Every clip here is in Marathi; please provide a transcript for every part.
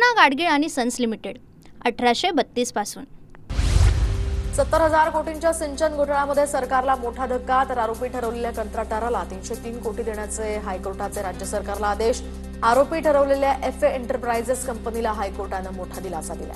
कृष्णा गाडगीळ आणि सन्स लिमिटेड 1832 पासून 70,000 कोटींच्या सिंचन घोटाळ्यामध्ये सरकारला मोठा धक्का, तर आरोपी ठरवलेल्या कंत्राटदाराला 303 कोटी देण्याचे हायकोर्टाचे राज्य सरकारला आदेश. आरोपी ठरवलेल्या एफए एंटरप्राइजेस कंपनीला हायकोर्टानं मोठा दिलासा दिला.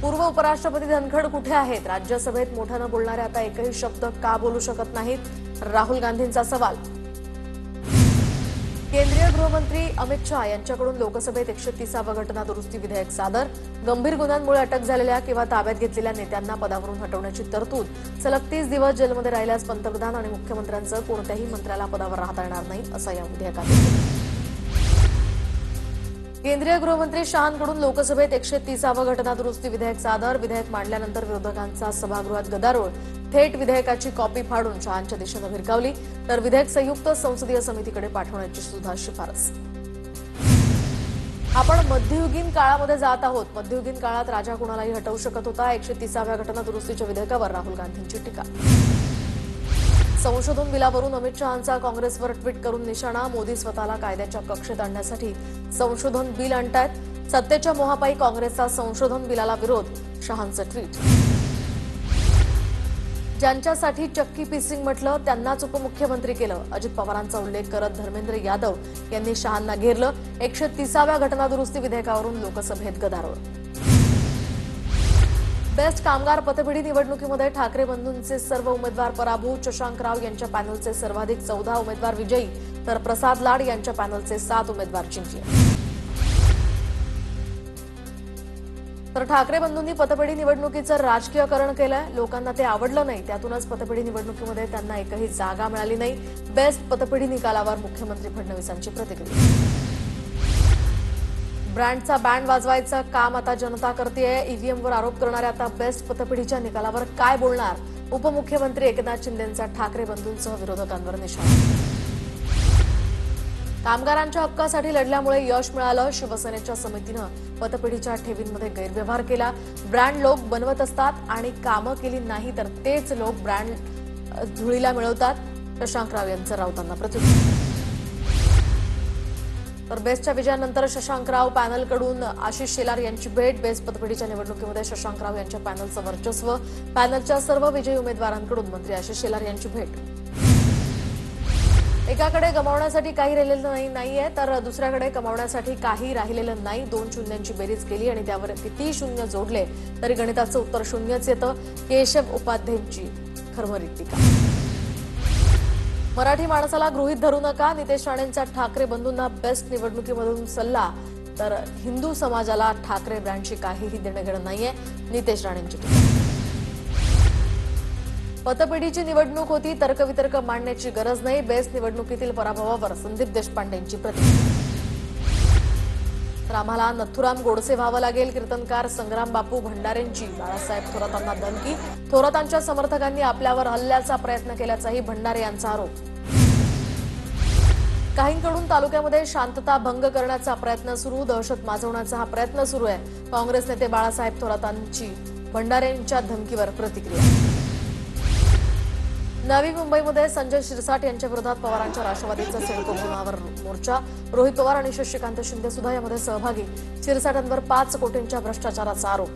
पूर्व उपराष्ट्रपती धनखड कुठे आहेत? राज्यसभेत मोठ्यानं बोलणारे आता एकही शब्द का बोलू शकत नाहीत? राहुल गांधींचा सवाल. केंद्रीय गृहमंत्री अमित शहा यांच्याकडून लोकसभेत 130वा घटना दुरुस्ती विधेयक सादर. गंभीर गुन्ह्यांमुळे अटक झालेल्या किंवा ताब्यात घेतलेल्या नेत्यांना पदावरून हटवण्याची तरतूद. सलग 30 दिवस जेलमध्ये राहिल्यास पंतप्रधान आणि मुख्यमंत्र्यांचं कोणत्याही मंत्र्याला पदावर राहता येणार नाही, असं या विधेयकात आहे. केंद्रीय गृहमंत्री शहांकडून लोकसभेत 130वा घटना दुरुस्ती विधेयक सादर. विधेयक मांडल्यानंतर विरोधकांचा सभागृहात गदारोळ. थेट विधेयकाची कॉपी फाडून शहांच्या दिशेनं भिरकावली, तर विधेयक संयुक्त संसदीय समितीकडे पाठवण्याची सुद्धा शिफारस. आपण मध्ययुगीन काळामध्ये जात आहोत. मध्ययुगीन काळात राजा कुणालाही हटवू शकत होता. 130व्या घटना दुरुस्तीच्या विधेयकावर राहुल गांधींची टीका. संशोधन बिलावरून अमित शहांचा काँग्रेसवर ट्विट करून निशाणा. मोदी स्वतःला कायद्याच्या कक्षेत आणण्यासाठी संशोधन बिल आणतायत. सत्तेच्या मोहापायी काँग्रेसचा संशोधन बिलाला विरोध. शहांचं ट्विट. ज्यांच्यासाठी चक्की पिसिंग म्हटलं त्यांनाच उपमुख्यमंत्री केलं. अजित पवारांचा उल्लेख करत धर्मेंद्र यादव यांनी शहांना घेरलं. 130व्या घटना दुरुस्ती विधेयकावरून लोकसभेत गदारोळ. बेस्ट कामगार पतपेढी निवडणुकीमध्ये ठाकरे बंधूंचे सर्व उमेदवार पराभूत. शशांक राव यांच्या पॅनलचे सर्वाधिक 14 उमेदवार विजयी, तर प्रसाद लाड यांच्या पॅनलचे 7 उमेदवार जिंकले. तर ठाकरे बंधूंनी पतपेढी निवडणुकीचं राजकीयकरण केलंय. लोकांना ते आवडलं नाही, त्यातूनच पतपेढी निवडणुकीमध्ये त्यांना एकही जागा मिळाली नाही. बेस्ट पतपेढी निकालावर मुख्यमंत्री फडणवीसांची प्रतिक्रिया. ब्रँडचा बँड वाजवायचं काम आता जनता करतेय. ईव्हीएमवर आरोप करणाऱ्या आता बेस्ट पतपेढीच्या निकालावर काय बोलणार? उपमुख्यमंत्री एकनाथ शिंदेंचा ठाकरे बंधूंसह विरोधकांवर निशाणा. कामगारांच्या हक्कासाठी लढल्यामुळे यश मिळालं. शिवसेनेच्या समितीनं पतपेढीच्या ठेवींमध्ये गैरव्यवहार केला. ब्रँड लोक बनवत असतात आणि कामं केली नाही तर तेच लोक ब्रँड धुळीला मिळवतात. शशांक राव यांचं राऊतांना प्रत्युत्तर. तर बेस्टच्या विजयानंतर शशांक राव पॅनलकडून आशिष शेलार यांची भेट. बेस्ट पतपेढीच्या निवडणुकीमध्ये शशांक राव यांच्या पॅनलचं वर्चस्व. पॅनलच्या सर्व विजयी उमेदवारांकडून मंत्री आशिष शेलार यांची भेट. एकाकडे गमावण्यासाठी काही राहिलेलं नाहीये, तर दुसऱ्याकडे कमावण्यासाठी काही राहिलेलं नाही. 2 शून्यांची बेरीज केली आणि त्यावर किती शून्य जोडले तरी गणिताचं उत्तर शून्यच येतं. केशव उपाध्यायांची खरमरीत टीका. मराठी माणसाला गृहीत धरू नका. नितेश राणेंचा ठाकरे बंधूंना बेस्ट निवडणुकीमधून सल्ला. तर हिंदू समाजाला ठाकरे ब्रँडशी काहीही देणं घेणं नाहीये, नितेश राणेंची टीका. पतपेढीची निवडणूक होती, तर्कवितर्क मांडण्याची गरज नाही. बेस्ट निवडणुकीतील पराभवावर संदीप देशपांडेंची प्रतिक्रिया. तर आम्हाला नथुराम गोडसे व्हावं लागेल. कीर्तनकार संग्राम बापू भंडारेंची बाळासाहेब थोरातांना धमकी. थोरातांच्या समर्थकांनी आपल्यावर हल्ल्याचा प्रयत्न केल्याचाही भंडारे यांचा आरोप. काहींकडून तालुक्यामध्ये शांतता भंग करण्याचा प्रयत्न सुरू. दहशत माजवण्याचा हा प्रयत्न सुरू आहे. काँग्रेस नेते बाळासाहेब थोरातांची भंडारेंच्या धमकीवर प्रतिक्रिया. नवी मुंबईमध्ये संजय शिरसाट यांच्या विरोधात पवारांच्या राष्ट्रवादीचा सिडको भवनावर मोर्चा. रोहित पवार आणि शशिकांत शिंदे सुद्धा यामध्ये सहभागी. शिरसाटांवर 5 कोटींच्या भ्रष्टाचाराचा आरोप.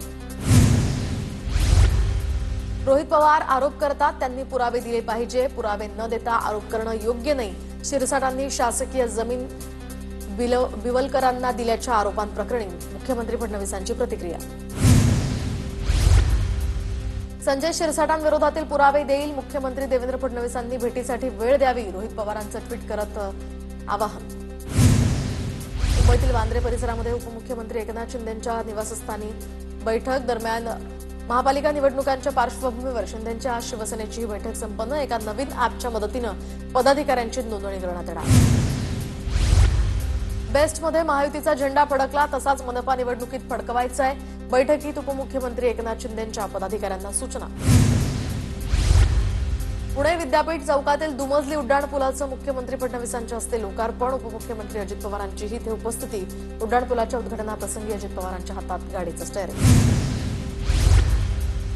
रोहित पवार आरोप करतात, त्यांनी पुरावे दिले पाहिजे. पुरावे न देता आरोप करणं योग्य नाही. शिरसाटांनी शासकीय जमीन बिवलकरांना दिल्याच्या आरोपांप्रकरणी मुख्यमंत्री फडणवीसांची प्रतिक्रिया. संजय शिरसाटांविरोधातील पुरावे देईल. मुख्यमंत्री देवेंद्र फडणवीसांनी भेटीसाठी वेळ द्यावी. रोहित पवारांचं ट्विट करत आवाहन. मुंबईतील वांद्रे परिसरामध्ये उपमुख्यमंत्री एकनाथ शिंदेंच्या निवासस्थानी बैठक. दरम्यान महापालिका निवडणुकांच्या पार्श्वभूमीवर शिंदेंच्या आज शिवसेनेची ही बैठक संपन्न. एका नवीन ॲपच्या मदतीनं पदाधिकाऱ्यांची नोंदणी करण्यात येणार. बेस्टमध्ये महायुतीचा झेंडा फडकला, तसाच मनपा निवडणुकीत फडकवायचा आहे. बैठकीत उपमुख्यमंत्री एकनाथ शिंदेंच्या पदाधिकाऱ्यांना सूचना. पुणे विद्यापीठ चौकातील दुमजली उड्डाणपुलाचं मुख्यमंत्री फडणवीसांच्या हस्ते लोकार्पण. उपमुख्यमंत्री अजित पवारांचीही इथे उपस्थिती. उड्डाणपुलाच्या उद्घाटनाप्रसंगी अजित पवारांच्या हातात गाडीचं स्टेअरिंग.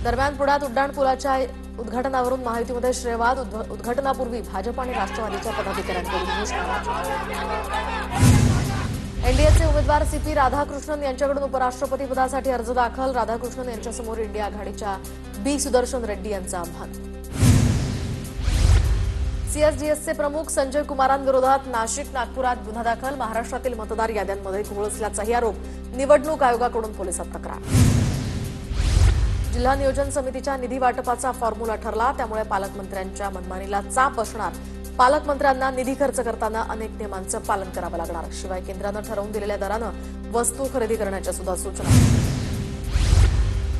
दरम्यान पुण्यात उड्डाणपुलाच्या उद्घाटनावरून महायुतीमध्ये श्रेयवाद. उद्घाटनापूर्वी भाजप आणि राष्ट्रवादीच्या पदाधिकाऱ्यांकडून घोषणा. एनडीएचे उमेदवार सीपी राधाकृष्णन यांच्याकडून उपराष्ट्रपती पदासाठी अर्ज दाखल. राधाकृष्णन यांच्यासमोर इंडिया आघाडीच्या बी सुदर्शन रेड्डी यांचं आव्हान. सीएसडीएसचे प्रमुख संजय कुमारांविरोधात नाशिक नागपुरात गुन्हा दाखल. महाराष्ट्रातील मतदार याद्यांमध्ये घोळ असल्याचाही आरोप. निवडणूक आयोगाकडून पोलिसात तक्रार. जिल्हा नियोजन समितीच्या निधी वाटपाचा फॉर्म्युला ठरला, त्यामुळे पालकमंत्र्यांच्या मनमानीला चाप बसणार. पालकमंत्र्यांना निधी खर्च करताना अनेक नियमांचं पालन करावं लागणार. शिवाय केंद्रानं ठरवून दिलेल्या दरानं वस्तू खरेदी करण्याच्या सुद्धा सूचना.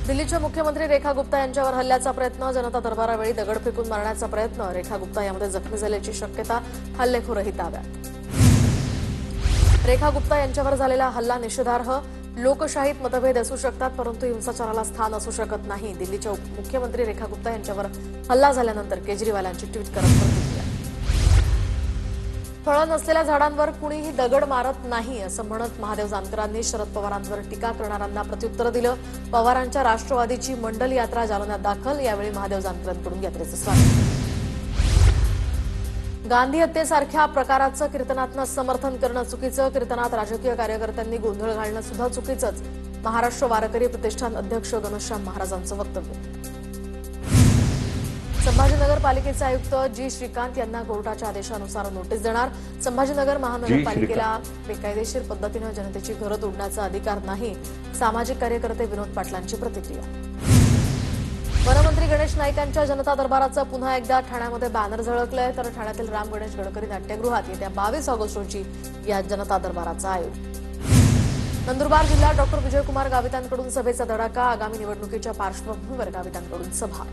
दिल्लीच्या मुख्यमंत्री रेखा गुप्ता यांच्यावर हल्ल्याचा प्रयत्न. जनता दरबारावेळी दगड फेकून मारण्याचा प्रयत्न. रेखा गुप्ता यामध्ये जखमी झाल्याची शक्यता. हल्लेखोरही ताब्यात. रेखा गुप्ता यांच्यावर झालेला हल्ला निषेधार्ह. लोकशाहीत मतभेद असू शकतात, परंतु हिंसाचाराला स्थान असू शकत नाही. दिल्लीच्या मुख्यमंत्री रेखा गुप्ता यांच्यावर हल्ला झाल्यानंतर केजरीवालांची ट्विट करत प्रतिक्रिया. फळं नसलेल्या झाडांवर कुणीही दगड मारत नाही असं म्हणत महादेव जानकरांनी शरद पवारांवर टीका करणाऱ्यांना प्रत्युत्तर दिलं. पवारांच्या राष्ट्रवादीची मंडल यात्रा जालन्यात दाखल. यावेळी महादेव जानकरांकडून यात्रेचं स्वागत. गांधी हत्येसारख्या प्रकाराचं कीर्तनातनं समर्थन करणं चुकीचं. कीर्तनात राजकीय कार्यकर्त्यांनी गोंधळ घालणं सुद्धा चुकीचंच. महाराष्ट्र वारकरी प्रतिष्ठान अध्यक्ष घनश्याम महाराजांचं वक्तव्य. संभाजीनगर पालिकेचे आयुक्त जी श्रीकांत यांना कोर्टाच्या आदेशानुसार नोटीस देणार. संभाजीनगर महानगरपालिकेला बेकायदेशीर पद्धतीनं जनतेची घरं तोडण्याचा अधिकार नाही. सामाजिक कार्यकर्ते विनोद पाटलांची प्रतिक्रिया. वनमंत्री गणेश नाईकांच्या जनता दरबाराचं पुन्हा एकदा ठाण्यामध्ये बॅनर झळकलंय. तर ठाण्यातील राम गणेश गडकरी नाट्यगृहात येत्या 22 ऑगस्ट रोजी या जनता दरबाराचं आयोजन. नंदुरबार जिल्ह्यात डॉक्टर विजयकुमार गावितांकडून सभेचा धडाका. आगामी निवडणुकीच्या पार्श्वभूमीवर गावितांकडून सभा.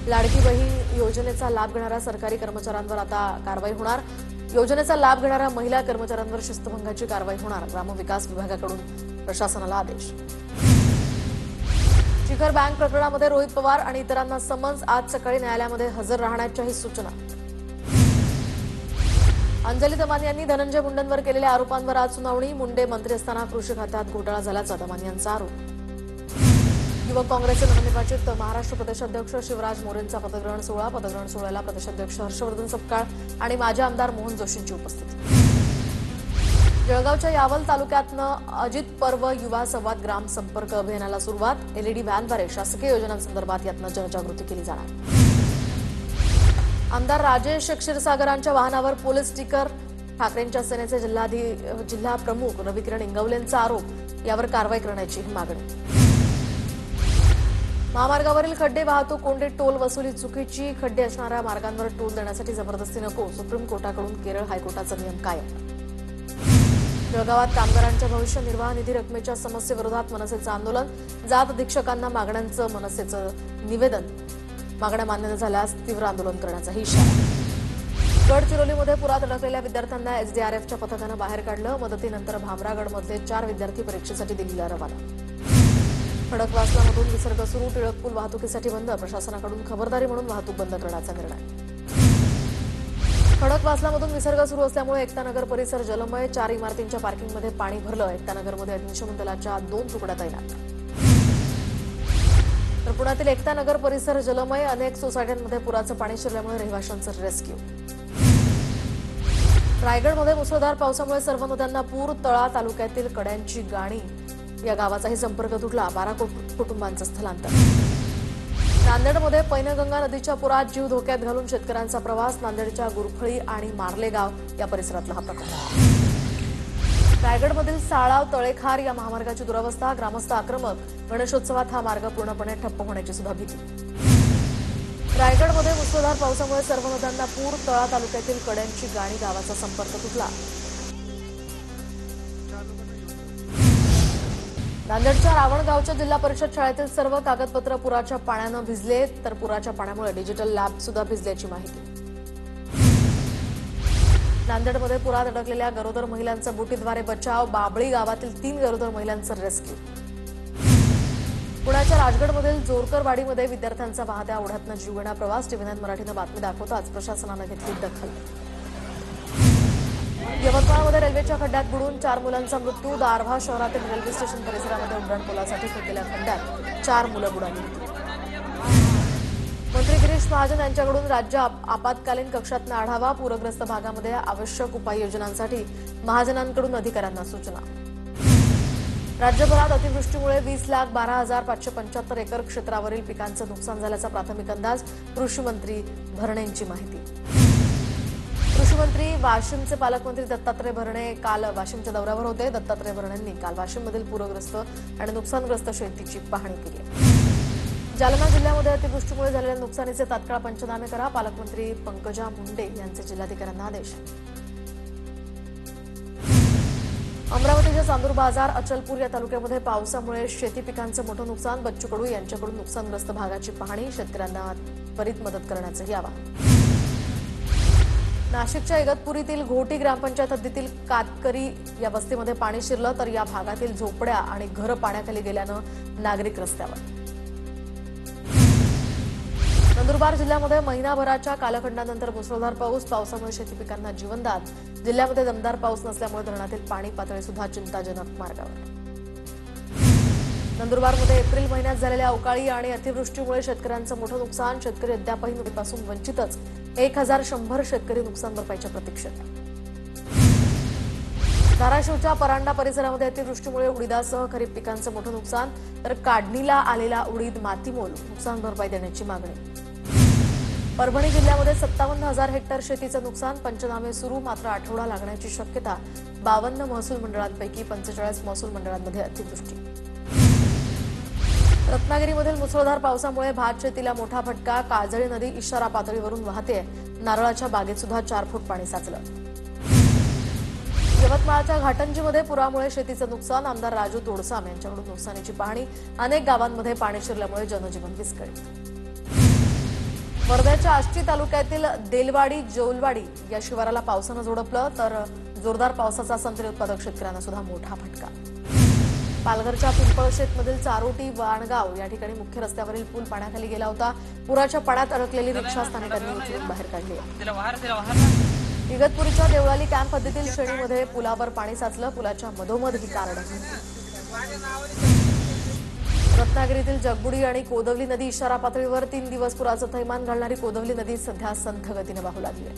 लाडकी बहीण योजनेचा लाभ घेणाऱ्या सरकारी कर्मचाऱ्यांवर आता कारवाई होणार. योजनेचा लाभ घेणाऱ्या महिला कर्मचाऱ्यांवर शिस्तभंगाची कारवाई होणार. ग्रामविकास विभागाकडून प्रशासनाला आदेश. शिखर बँक प्रकरणामध्ये रोहित पवार आणि इतरांना समन्स. आज सकाळी न्यायालयामध्ये हजर राहण्याच्याही सूचना. अंजली दमानी यांनी धनंजय मुंडेंवर केलेल्या आरोपांवर आज सुनावणी. मुंडे मंत्री असताना कृषी खात्यात घोटाळा झाल्याचा दमानी यांचा आरोप. युवक काँग्रेसचे नवनिर्वाचित महाराष्ट्र प्रदेशाध्यक्ष शिवराज मोरेंचा पदग्रहण सोहळा. पदग्रहण सोहळ्याला प्रदेशाध्यक्ष हर्षवर्धन सपकाळ आणि माजी आमदार मोहन जोशींची उपस्थिती. जळगावच्या यावल तालुक्यातनं अजित पर्व युवा संवाद ग्राम संपर्क अभियानाला सुरुवात. एलईडी व्हॅनद्वारे शासकीय योजनांसंदर्भात यातनं जनजागृती केली जाणार. आमदार राजेश क्षीरसागरांच्या वाहनावर पोलीस स्टिकर. ठाकरेंच्या सेनेचे जिल्हा प्रमुख रविकिरण इंगवलेंचा आरोप. यावर कारवाई करण्याची मागणी. महामार्गावरील खड्डे वाहतूक कोंडी टोल वसुली चुकीची. खड्डे असणाऱ्या मार्गांवर टोल देण्यासाठी जबरदस्ती नको. सुप्रीम कोर्टाकडून केरळ हायकोर्टाचा नियम कायम. जळगावात कामगारांच्या भविष्य निर्वाह निधी रकमेच्या समस्येविरोधात मनसेचं आंदोलन. जात अधीक्षकांना मागण्यांचं मनसेचं निवेदन. मागण्या मान्य न झाल्यास तीव्र आंदोलन करण्याचाही इशारा. गडचिरोलीमध्ये पुरात अडकलेल्या विद्यार्थ्यांना एसडीआरएफच्या पथकानं बाहेर काढलं. मदतीनंतर भामरागडमधले 4 विद्यार्थी परीक्षेसाठी दिल्लीला रवाना. खडकवासलामधून विसर्ग सुरू. टिळक पूल वाहतुकीसाठी बंद. प्रशासनाकडून खबरदारी म्हणून वाहतूक बंद करण्याचा निर्णय. खडकवासलामधून विसर्ग सुरू असल्यामुळे एकतानगर परिसर जलमय. 4 इमारतींच्या पार्किंगमध्ये पाणी भरलं. एकतानगरमध्ये अग्निशमन दलाच्या 2 तुकड्या तैनात. तर पुण्यातील एकतानगर परिसर जलमय. अनेक सोसायट्यांमध्ये पुराचं पाणी शिरल्यामुळे रहिवाशांचं रेस्क्यू. रायगडमध्ये मुसळधार पावसामुळे सर्व नद्यांना पूर. तळा तालुक्यातील कड्यांची गाणी या गावाचाही संपर्क तुटला. 12 कुटुंबांचं स्थलांतर. नांदेडमध्ये पैनगंगा नदीच्या पुरात जीव धोक्यात घालून शेतकऱ्यांचा प्रवास. नांदेडच्या गुरफळी आणि मार्लेगाव या परिसरातला हा प्रकार. रायगडमधील साळाव तळेखार या महामार्गाची दुरवस्था. ग्रामस्थ आक्रमक. गणेशोत्सवात हा मार्ग पूर्णपणे ठप्प होण्याची सुद्धा भीती. रायगडमध्ये मुसळधार पावसामुळे सर्व नद्यांना पूर. तळा तालुक्यातील कड्यांची गाणी गावाचा संपर्क तुटला. नांदेडच्या रावणगावच्या जिल्हा परिषद शाळेतील सर्व कागदपत्र पुराच्या पाण्यानं भिजले. तर पुराच्या पाण्यामुळे डिजिटल लॅब सुद्धा भिजल्याची माहिती. नांदेडमध्ये पुरात अडकलेल्या गरोदर महिलांचा बोटीद्वारे बचाव. बाबळी गावातील 3 गरोदर महिलांचं रेस्क्यू. पुण्याच्या राजगडमधील जोरकरवाडीमध्ये विद्यार्थ्यांचा वाहत्या ओढ्यातनं जीवघेणा प्रवास. टीव्ही9 मराठीनं बातमी दाखवताच प्रशासनानं घेतली दखल. यवतमाळमध्ये रेल्वेच्या खड्ड्यात बुडून 4 मुलांचा मृत्यू. दारव्हा शहरातील रेल्वे स्टेशन परिसरामध्ये उड्डाणपुलासाठी खोदलेल्या खड्ड्यात 4 मुलं बुडाली. मंत्री गिरीश गिरीश महाजन यांच्याकडून राज्य आपत्कालीन कक्षातून आढावा. पूरग्रस्त भागामध्ये आवश्यक उपाययोजनांसाठी महाजनांकडून अधिकाऱ्यांना सूचना. राज्यभरात अतिवृष्टीमुळे 20,12,575 एकर क्षेत्रावरील पिकांचं नुकसान झाल्याचा प्राथमिक अंदाज. कृषी मंत्री भरणेंची माहिती. कृषी मंत्री वाशिमचे पालकमंत्री दत्तात्रय भरणे काल वाशिमच्या दौऱ्यावर होते. दत्तात्रय भरणेंनी काल वाशिममधील पूरग्रस्त आणि नुकसानग्रस्त शेतीची पाहणी केली. जालना जिल्ह्यामध्ये अतिवृष्टीमुळे झालेल्या नुकसानीचे तात्काळ पंचनामे करा. पालकमंत्री पंकजा मुंडे यांचे जिल्हाधिकाऱ्यांना आदेश. अमरावतीच्या चांदूर बाजार अचलपूर या तालुक्यामध्ये पावसामुळे शेती पिकांचं मोठं नुकसान. बच्चू कडू यांच्याकडून नुकसानग्रस्त भागाची पाहणी. शेतकऱ्यांना त्वरित मदत करण्याचंही आवाहन. नाशिकच्या इगतपुरीतील घोटी ग्रामपंचायत हद्दीतील कातकरी या वस्तीमध्ये पाणी शिरलं, तर या भागातील झोपड्या आणि घरं पाण्याखाली गेल्यानं नागरिक रस्त्यावर. नंदुरबार जिल्ह्यामध्ये महिनाभराच्या कालखंडानंतर मुसळधार पाऊस. पावसामुळे शेती पिकांना जीवनदान. जिल्ह्यामध्ये दमदार पाऊस नसल्यामुळे धरणातील पाणी पातळी सुद्धा चिंताजनक मार्गावर. नंदुरबारमध्ये एप्रिल महिन्यात झालेल्या अवकाळी आणि अतिवृष्टीमुळे शेतकऱ्यांचं मोठं नुकसान. शेतकरी अद्यापही मदतीपासून वंचितच. 1,100 शेतकरी नुकसान भरपाईच्या प्रतीक्षेत. धाराशिवच्या परांडा परिसरामध्ये अतिवृष्टीमुळे उडीदासह खरीप पिकांचं मोठं नुकसान, तर काढणीला आलेला उडीद मातीमोल नुकसान भरपाई देण्याची मागणी. परभणी जिल्ह्यामध्ये 57,000 हेक्टर शेतीचं नुकसान. पंचनामे सुरू, मात्र आठवडा लागण्याची शक्यता. 52 महसूल मंडळांपैकी 45 महसूल मंडळांमध्ये अतिवृष्टी. रत्नागिरीमधील मुसळधार पावसामुळे भात शेतीला मोठा फटका. काजळी नदी इशारा पातळीवरून वाहते. नारळाच्या बागेत सुद्धा 4 फूट पाणी साचलं. यवतमाळच्या घाटंजीमध्ये पुरामुळे शेतीचं नुकसान. आमदार राजू तोडसाम यांच्याकडून नुकसानीची पाहणी. अनेक गावांमध्ये पाणी शिरल्यामुळे जनजीवन विस्कळीत. वर्ध्याच्या आष्टी तालुक्यातील देलवाडी जोलवाडी या शिवाराला पावसानं झोडपलं, तर जोरदार पावसाचा संत्री उत्पादक शेतकऱ्यांना सुद्धा मोठा फटका. पालघरच्या पिंपळशेतमधील चारोटी वाणगाव या ठिकाणी मुख्य रस्त्यावरील पूल पाण्याखाली गेला होता. पुराच्या पाण्यात अडकलेली रिक्षा स्थानिकांनी उचलून बाहेर काढली. इगतपुरीच्या देवळाली कॅम्प हद्दीतील शेणीमध्ये पुलावर पाणी साचलं. पुलाच्या मधोमध ही कार अडकली. रत्नागिरीतील जगबुडी आणि कोदवली नदी इशारा पातळीवर. 3 दिवस पुराचं थैमान घालणारी कोदवली नदी सध्या संथ गतीने वाहू लागली आहे.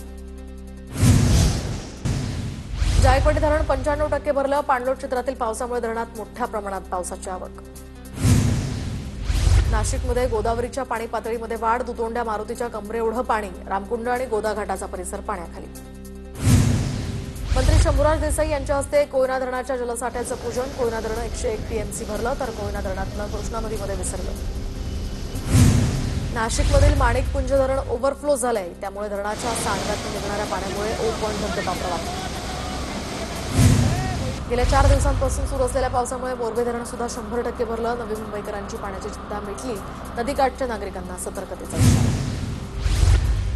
जायकवाडी धरण 95% भरलं. पाणलोट क्षेत्रातील पावसामुळे धरणात मोठ्या प्रमाणात पावसाची आवक. नाशिकमध्ये गोदावरीच्या पाणी पातळीमध्ये वाढ. दुतोंड्या मारुतीच्या कमरे एवढं पाणी. रामकुंड आणि गोदा घाटाचा परिसर पाण्याखाली. मंत्री शंभूराज देसाई यांच्या हस्ते कोयना धरणाच्या जलसाठ्याचं पूजन. कोयना धरण 101 टीएमसी भरलं, तर कोयना धरणातलं कृष्णा नदीमध्ये विसरलं. नाशिकमधील माणिकपुंज धरण ओव्हरफ्लो झालंय, त्यामुळे धरणाच्या सांडव्यातून निघणाऱ्या पाण्यामुळे ओ पॉइंट धबधबा प्रवाहित. गेल्या 4 दिवसांपासून सुरू असलेल्या पावसामुळे मोरबे धरण सुद्धा 100% भरलं. नवी मुंबईकरांची पाण्याची चिंता मिटली. नदीकाठच्या नागरिकांना सतर्कतेचा इशारा.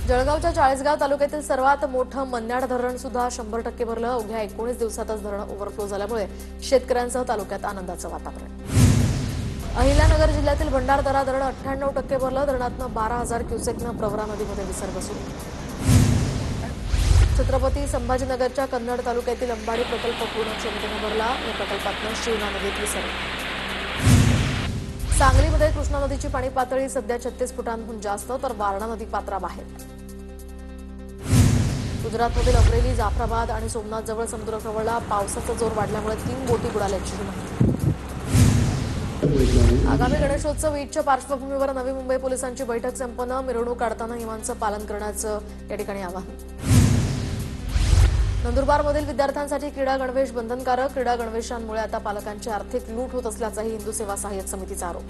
जळगावच्या चाळीसगाव तालुक्यातील सर्वात मोठं मन्याड धरण सुद्धा 100% भरलं. अवघ्या 19 दिवसातच धरण ओव्हरफ्लो झाल्यामुळे शेतकऱ्यांसह तालुक्यात आनंदाचं वातावरण. अहिल्यानगर जिल्ह्यातील भंडारदरा धरण 98% भरलं. धरणातनं 12,000 क्युसेकनं प्रवरा नदीमध्ये विसर्ग सुरू. छत्रपती संभाजीनगरच्या कन्नड तालुक्यातील अंबाडी प्रकल्प पूर्ण क्षमतेनं भरला. या प्रकल्पातनं शिवना नदीत विसर्ग. सांगलीमध्ये कृष्णा नदीची पाणी पातळी सध्या 36 फुटांहून जास्त, तर वारणा नदी पात्राबाहेर. गुजरातमधील अमरेली, जाफराबाद आणि सोमनाथ जवळ समुद्र खवळला. पावसाचा जोर वाढल्यामुळे 3 बोटी बुडाल्याची माहिती. आगामी गणेशोत्सव ईदच्या पार्श्वभूमीवर नवी मुंबई पोलिसांची बैठक संपन्न. मिरवणूक काढताना नियमांचं पालन करण्याचं या ठिकाणी आवाहन. नंदुरबारमधील विद्यार्थ्यांसाठी क्रीडा गणवेश बंधनकारक. क्रीडा गणवेशांमुळे आता पालकांची आर्थिक लूट होत असल्याचाही हिंदू सेवा सहाय्यक समितीचा आरोप.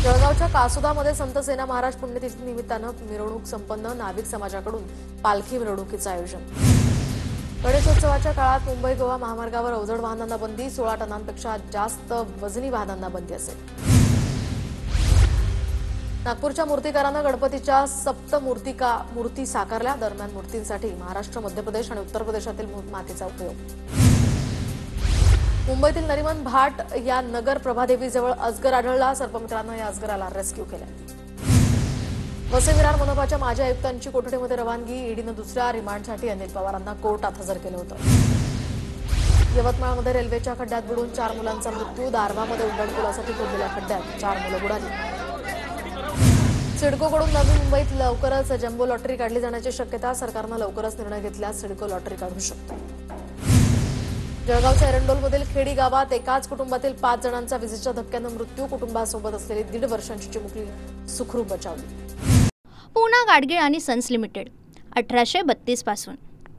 जळगावच्या कासुदामध्ये संत सेना महाराज पुण्यतिथी निमित्तानं मिरवणूक संपन्न. नाभिक समाजाकडून पालखी मिरवणुकीचं आयोजन. गणेशोत्सवाच्या काळात मुंबई गोवा महामार्गावर अवजड वाहनांना बंदी. 16 टनांपेक्षा जास्त वजनी वाहनांना बंदी असेल. नागपूरच्या मूर्तिकारांना गणपतीच्या मूर्ती साकारल्या. दरम्यान मूर्तींसाठी महाराष्ट्र, मध्य प्रदेश आणि उत्तर प्रदेशातील मातीचा उपयोग. मुंबईतील नरिमन भाट या नगर प्रभादेवीजवळ अजगर आढळला. सर्पमित्रांनं या अजगराला रेस्क्यू केलं. वसई विरार मनपाच्या माजी आयुक्तांची कोठडीमध्ये रवानगी. ईडीनं दुसऱ्या रिमांडसाठी अनिल पवारांना कोर्टात हजर केलं होतं. यवतमाळमध्ये रेल्वेच्या खड्ड्यात बुडून 4 मुलांचा मृत्यू. दारव्हामध्ये उड्डाणपुलासाठी खोदलेल्या खड्ड्यात 4 मुलं बुडाली. सिडकोकडून नवी मुंबईत लवकरच जम्बो लॉटरी काढली जाण्याची शक्यता. सरकारनं लवकरच निर्णय घेतल्यास सिडको लॉटरी काढू शकते. जळगावच्या एरंडोलमधील खेडी गावात एकाच कुटुंबातील 5 जणांचा विजेच्या धक्क्यानं मृत्यू. कुटुंबासोबत असलेली 1.5 वर्षांची चिमुकली सुखरूप बचावली. पूना गाडगीळ आणि सन्स लिमिटेड 1832 पासून.